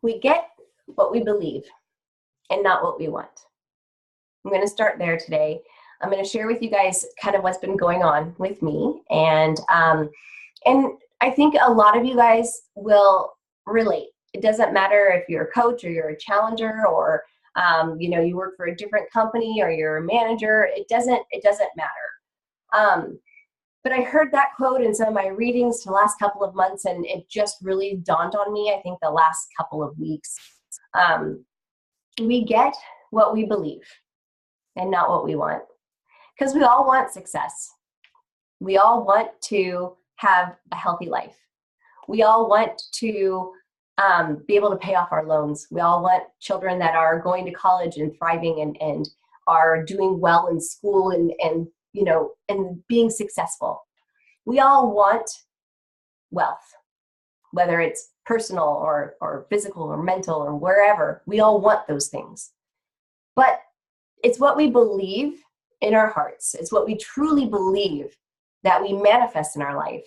We get what we believe and not what we want. I'm going to start there today. I'm going to share with you guys kind of what's been going on with me. And I think a lot of you guys will relate. It doesn't matter if you're a coach or you're a challenger or you work for a different company or you're a manager. It doesn't matter. But I heard that quote in some of my readings the last couple of months, and it just really dawned on me, I think, the last couple of weeks. We get what we believe and not what we want. Because we all want success. We all want to have a healthy life. We all want to be able to pay off our loans. We all want children that are going to college and thriving and are doing well in school and being successful. We all want wealth, whether it's personal or physical or mental or wherever. We all want those things. But it's what we believe in our hearts. It's what we truly believe that we manifest in our life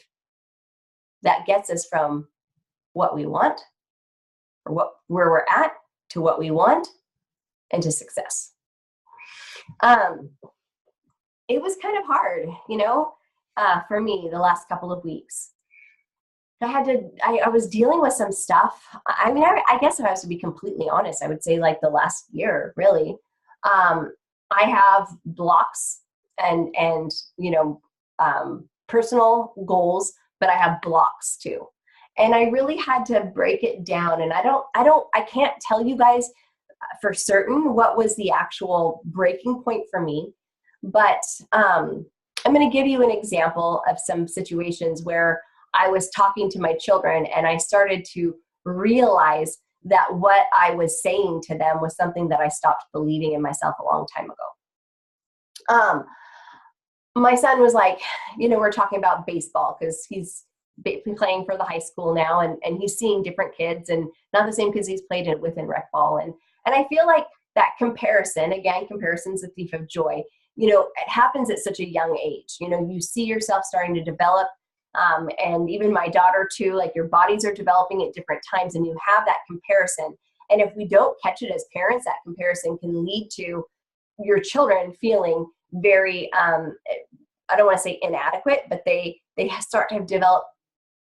that gets us from what we want or where we're at to what we want and to success. It was kind of hard, for me the last couple of weeks. I was dealing with some stuff. I guess if I was to be completely honest, I would say like the last year, really. I have blocks and personal goals, but I have blocks too. And I really had to break it down. And I can't tell you guys for certain what was the actual breaking point for me, but I'm going to give you an example of some situations where I was talking to my children and I started to realize that what I was saying to them was something that I stopped believing in myself a long time ago. My son was like, we're talking about baseball because he's playing for the high school now and he's seeing different kids and not the same kids he's played within rec ball. And I feel like that comparison's the thief of joy. It happens at such a young age. You see yourself starting to develop. And even my daughter too, like your bodies are developing at different times and you have that comparison. And if we don't catch it as parents, that comparison can lead to your children feeling very, I don't want to say inadequate, but they start to develop,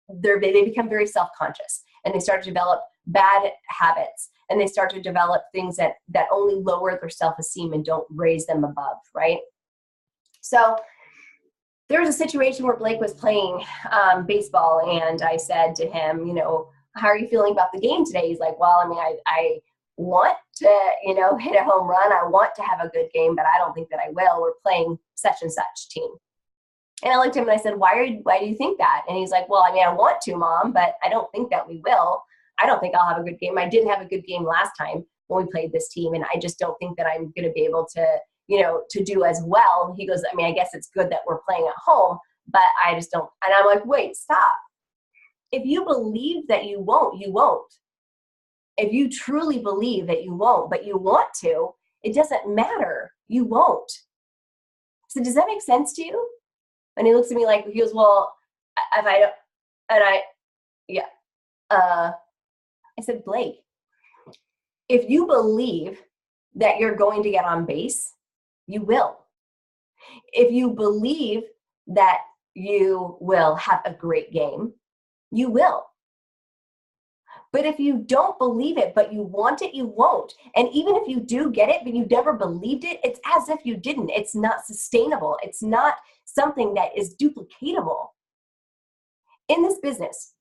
they become very self-conscious and they start to develop bad habits and they start to develop things that only lower their self-esteem and don't raise them above, right? So there was a situation where Blake was playing baseball and I said to him, how are you feeling about the game today? He's like, well, I want to, hit a home run. I want to have a good game, but I don't think that I will. We're playing such and such team. And I looked at him and I said, why do you think that? And he's like, well, I want to, Mom, but I don't think that we will. I don't think I'll have a good game. I didn't have a good game last time when we played this team. And I just don't think that I'm going to be able to, to do as well. He goes, I guess it's good that we're playing at home, but I just don't. And I'm like, wait, stop. If you believe that you won't, you won't. If you truly believe that you won't, but you want to, it doesn't matter. You won't. So does that make sense to you? And he looks at me like, he goes, well, if I don't, and I said, Blake, if you believe that you're going to get on base, you will. If you believe that you will have a great game, you will. But if you don't believe it, but you want it, you won't. And even if you do get it, but you've never believed it, it's as if you didn't. It's not sustainable. It's not something that is duplicatable. In this business,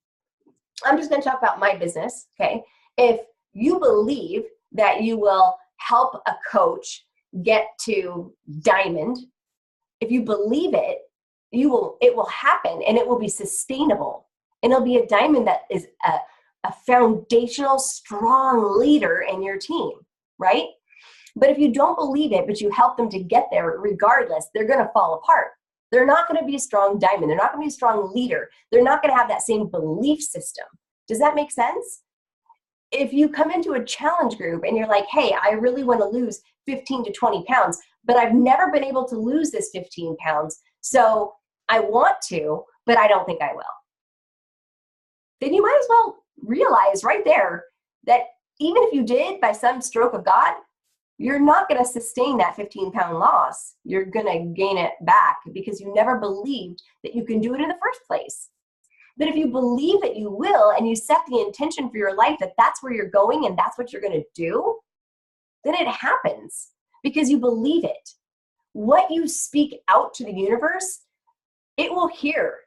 I'm just going to talk about my business, okay? If you believe that you will help a coach get to diamond, if you believe it, it will happen and it will be sustainable. And it'll be a diamond that is a foundational, strong leader in your team, right? But if you don't believe it, but you help them to get there regardless, they're going to fall apart. They're not going to be a strong diamond. They're not going to be a strong leader. They're not going to have that same belief system. Does that make sense? If you come into a challenge group and you're like, hey, I really want to lose 15 to 20 pounds, but I've never been able to lose this 15 pounds, so I want to, but I don't think I will. Then you might as well realize right there that even if you did by some stroke of God, you're not going to sustain that 15-pound loss. You're going to gain it back because you never believed that you can do it in the first place. But if you believe that you will, and you set the intention for your life that that's where you're going and that's what you're going to do, then it happens because you believe it. What you speak out to the universe, it will hear.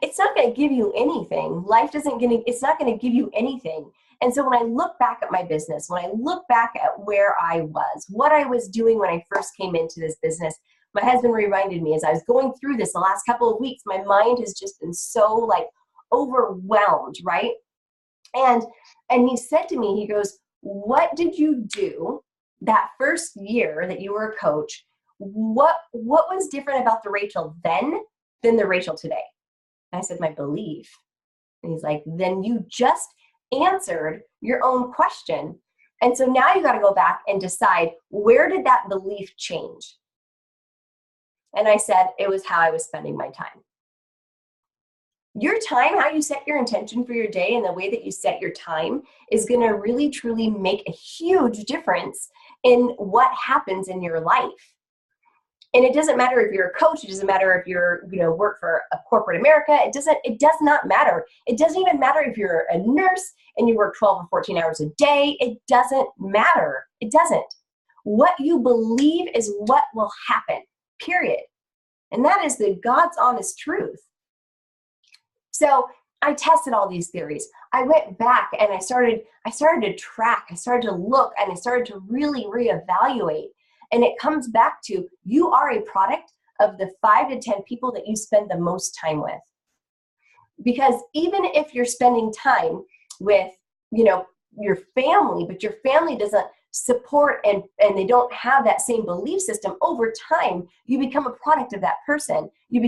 It's not going to give you anything. It's not going to give you anything. And so when I look back at my business, when I look back at where I was, what I was doing when I first came into this business, my husband reminded me as I was going through this the last couple of weeks, my mind has just been so like overwhelmed, right? And he said to me, he goes, what did you do that first year that you were a coach? What was different about the Rachel then than the Rachel today? And I said, my belief. And he's like, then you just answered your own question. And so now you got to go back and decide, where did that belief change? And I said, it was how I was spending my time. Your time, how you set your intention for your day and the way that you set your time is going to really, truly make a huge difference in what happens in your life. And it doesn't matter if you're a coach. It doesn't matter if you're, work for a corporate America. It does not matter. It doesn't even matter if you're a nurse and you work 12 or 14 hours a day. It doesn't matter. It doesn't. What you believe is what will happen, period. And that is the God's honest truth. So I tested all these theories. I went back and I started to track. I started to look and I started to really reevaluate. And it comes back to, you are a product of the 5 to 10 people that you spend the most time with. Because even if you're spending time with, your family, but your family doesn't support and they don't have that same belief system, over time, you become a product of that person. You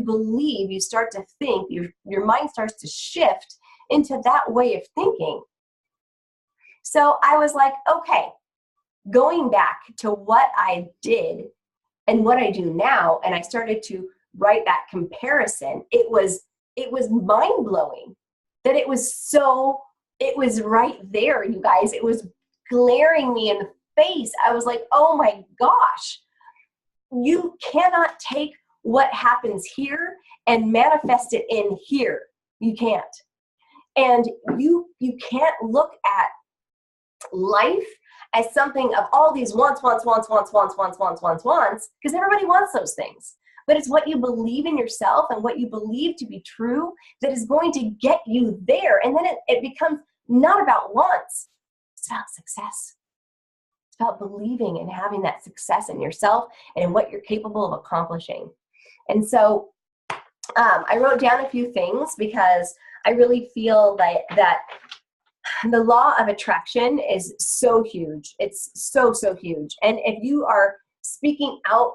believe, you start to think, your mind starts to shift into that way of thinking. So I was like, okay, going back to what I did and what I do now, and I started to write that comparison, it was mind-blowing that it was right there, you guys. It was glaring me in the face. I was like, oh my gosh, you cannot take what happens here and manifest it in here. You can't. And you can't look at life as something of all these wants, because everybody wants those things. But it's what you believe in yourself and what you believe to be true that is going to get you there. And then it becomes not about wants. It's about success. It's about believing and having that success in yourself and in what you're capable of accomplishing. And so I wrote down a few things because I really feel that the law of attraction is so huge. It's so, so huge. And if you are speaking out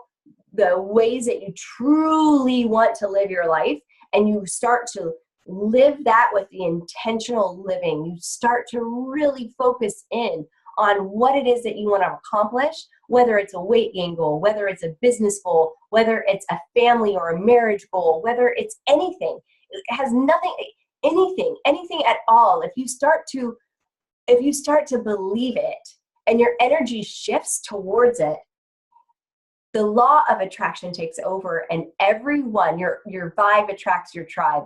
the ways that you truly want to live your life, and you start to live that with the intentional living, you start to really focus in on what it is that you want to accomplish, whether it's a weight gain goal, whether it's a business goal, whether it's a family or a marriage goal, whether it's anything. It has nothing, anything at all. If you start to believe it and your energy shifts towards it, the law of attraction takes over, and everyone, your vibe attracts your tribe.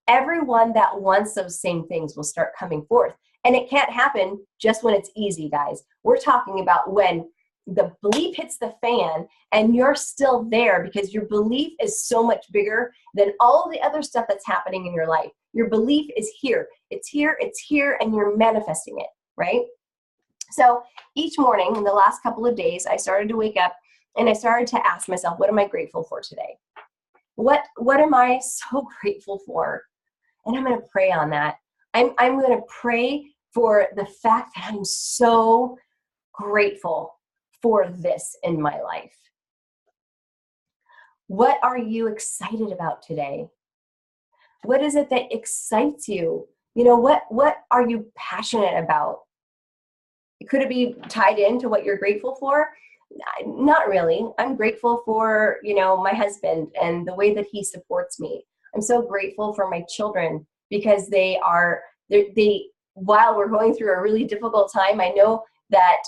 Everyone that wants those same things will start coming forth. And it can't happen just when it's easy, guys. We're talking about when the belief hits the fan and you're still there, because your belief is so much bigger than all the other stuff that's happening in your life. Your belief is here. It's here, and you're manifesting it, right? So each morning in the last couple of days, I started to wake up and I started to ask myself, what am I grateful for today? What am I so grateful for? And I'm going to pray on that. I'm going to pray for the fact that I'm so grateful for this in my life. What are you excited about today? What is it that excites you? What are you passionate about? Could it be tied into what you're grateful for? Not really. I'm grateful for, my husband and the way that he supports me. I'm so grateful for my children because they are while we're going through a really difficult time, I know that,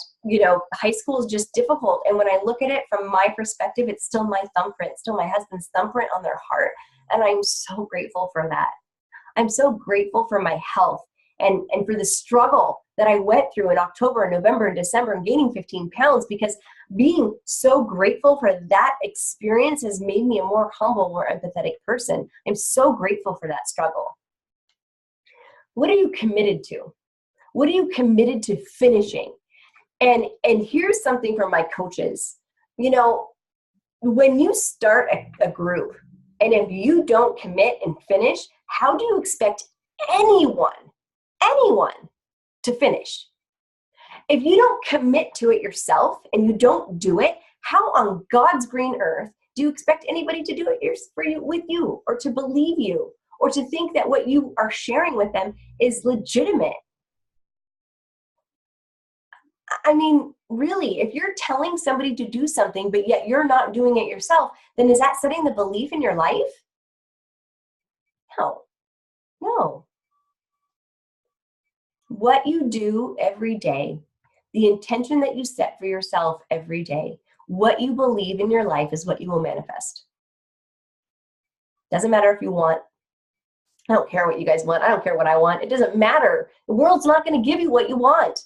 high school is just difficult. And when I look at it from my perspective, it's still my thumbprint, still my husband's thumbprint on their heart. And I'm so grateful for that. I'm so grateful for my health and for the struggle that I went through in October and November and December and gaining 15 pounds, because being so grateful for that experience has made me a more humble, more empathetic person. I'm so grateful for that struggle. What are you committed to? What are you committed to finishing? And here's something from my coaches. When you start a group, and if you don't commit and finish, how do you expect anyone to finish? If you don't commit to it yourself and you don't do it, how on God's green earth do you expect anybody to do it for you, with you, or to believe you, or to think that what you are sharing with them is legitimate? I mean, really, if you're telling somebody to do something, but yet you're not doing it yourself, then is that setting the belief in your life? No. What you do every day, the intention that you set for yourself every day, what you believe in your life is what you will manifest. Doesn't matter if you want. I don't care what you guys want. I don't care what I want. It doesn't matter. The world's not going to give you what you want.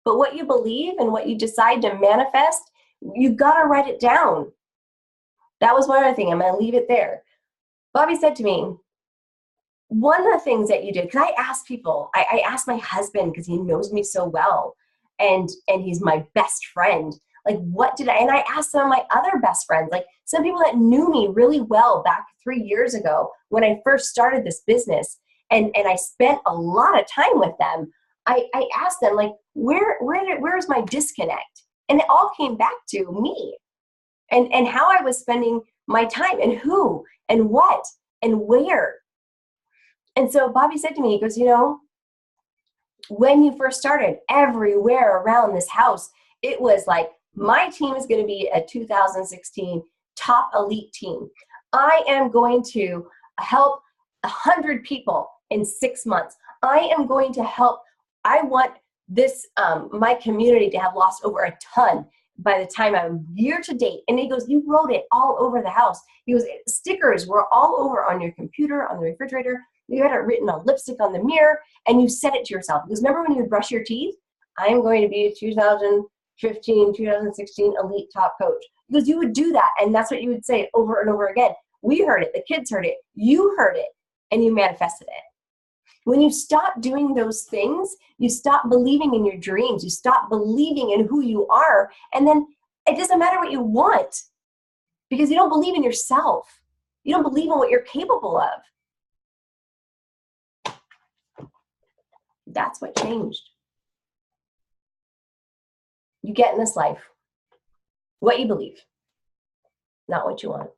But what you believe and what you decide to manifest, you've got to write it down. That was one other thing. I'm going to leave it there. Bobby said to me, one of the things that you did, because I asked people, I asked my husband, because he knows me so well, and he's my best friend, like, and I asked some of my other best friends, like some people that knew me really well back 3 years ago when I first started this business, and I spent a lot of time with them. I asked them, like, where's my disconnect? And it all came back to me and how I was spending my time, and who and what and where. And so Bobby said to me, he goes, when you first started, everywhere around this house, it was like, my team is going to be a 2016 top elite team. I am going to help 100 people in 6 months. I want this, my community to have lost over a ton by the time I'm year to date. And he goes, you wrote it all over the house. He goes, stickers were all over on your computer, on the refrigerator. You had it written on lipstick on the mirror, and you said it to yourself. Because remember when you would brush your teeth? I am going to be a 2015, 2016 elite top coach. Because you would do that, and that's what you would say over and over again. We heard it. The kids heard it. You heard it, and you manifested it. When you stop doing those things, you stop believing in your dreams. You stop believing in who you are, and then it doesn't matter what you want, because you don't believe in yourself. You don't believe in what you're capable of. That's what changed. You get in this life what you believe, not what you want.